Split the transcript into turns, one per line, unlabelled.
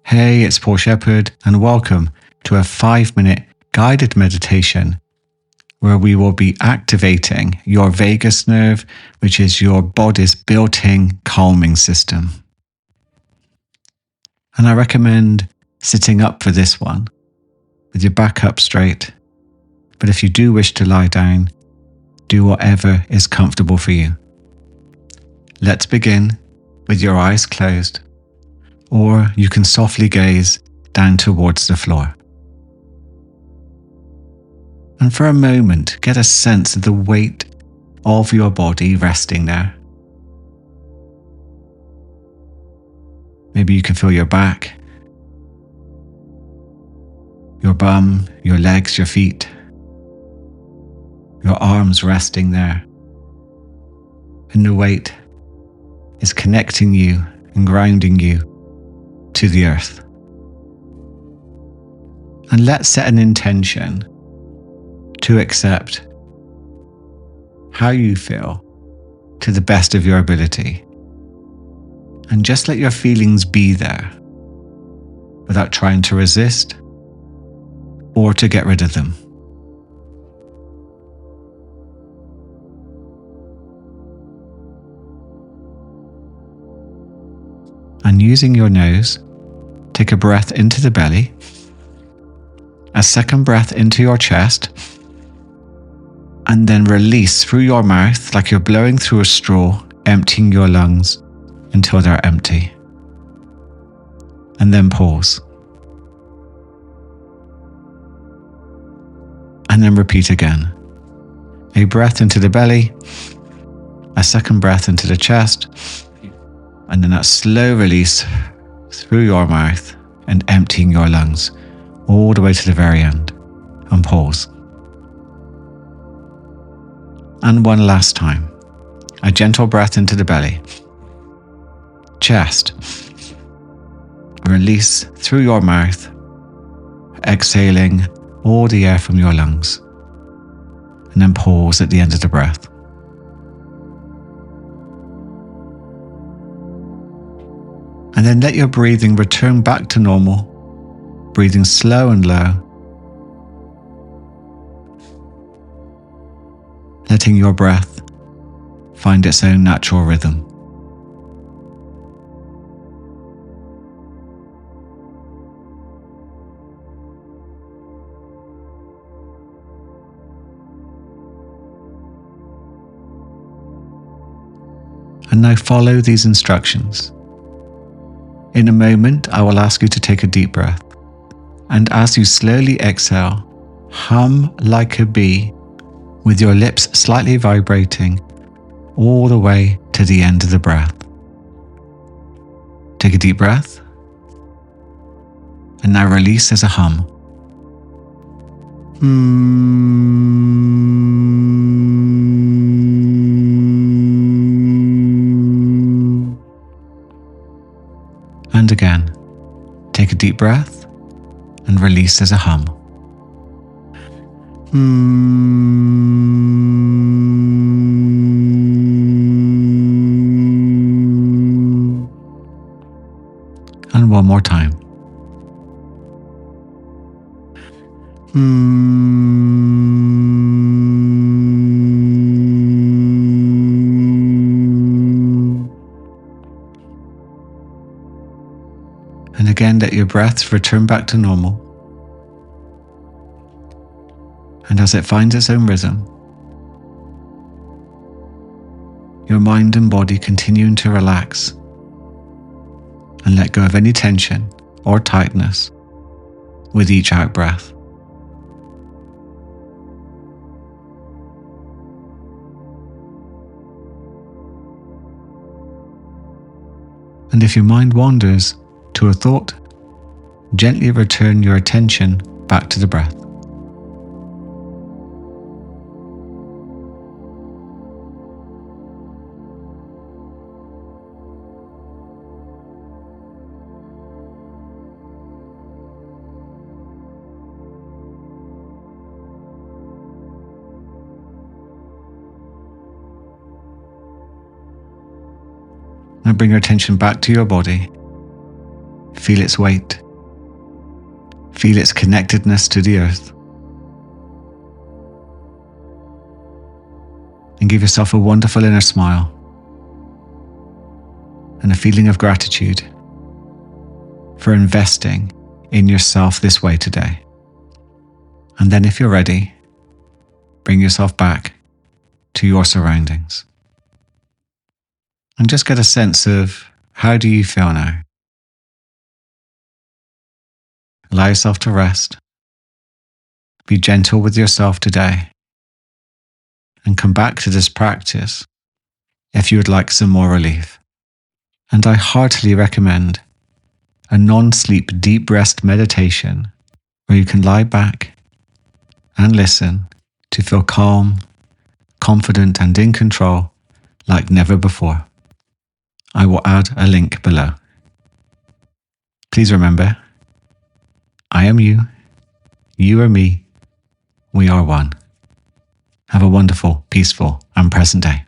Hey, it's Paul Shepherd, and welcome to a 5-minute guided meditation where we will be activating your vagus nerve, which is your body's built-in calming system. And I recommend sitting up for this one with your back up straight. But if you do wish to lie down, do whatever is comfortable for you. Let's begin with your eyes closed, or you can softly gaze down towards the floor. And for a moment, get a sense of the weight of your body resting there. Maybe you can feel your back, your bum, your legs, your feet, your arms resting there. And the weight is connecting you and grounding you to the earth. And let's set an intention to accept how you feel to the best of your ability. And just let your feelings be there without trying to resist or to get rid of them. And using your nose, take a breath into the belly, a second breath into your chest, and then release through your mouth like you're blowing through a straw, emptying your lungs until they're empty. And then pause. And then repeat again. A breath into the belly, a second breath into the chest, and then that slow release through your mouth and emptying your lungs all the way to the very end. And pause. And one last time. A gentle breath into the belly. Chest. Release through your mouth, exhaling all the air from your lungs. And then pause at the end of the breath. And then let your breathing return back to normal, breathing slow and low, letting your breath find its own natural rhythm. And now follow these instructions. In a moment, I will ask you to take a deep breath. And as you slowly exhale, hum like a bee with your lips slightly vibrating all the way to the end of the breath. Take a deep breath. And now release as a hum. And again, take a deep breath and release as a hum. And one more time. And again, let your breath return back to normal. And as it finds its own rhythm, your mind and body continuing to relax and let go of any tension or tightness with each out breath. And if your mind wanders to a thought, gently return your attention back to the breath. Now bring your attention back to your body. Feel its weight. Feel its connectedness to the earth. And give yourself a wonderful inner smile and a feeling of gratitude for investing in yourself this way today. And then if you're ready, bring yourself back to your surroundings. And just get a sense of, how do you feel now? Allow yourself to rest. Be gentle with yourself today. And come back to this practice if you would like some more relief. And I heartily recommend a non-sleep deep rest meditation where you can lie back and listen to feel calm, confident and in control like never before. I will add a link below. Please remember, I am you, you are me, we are one. Have a wonderful, peaceful and present day.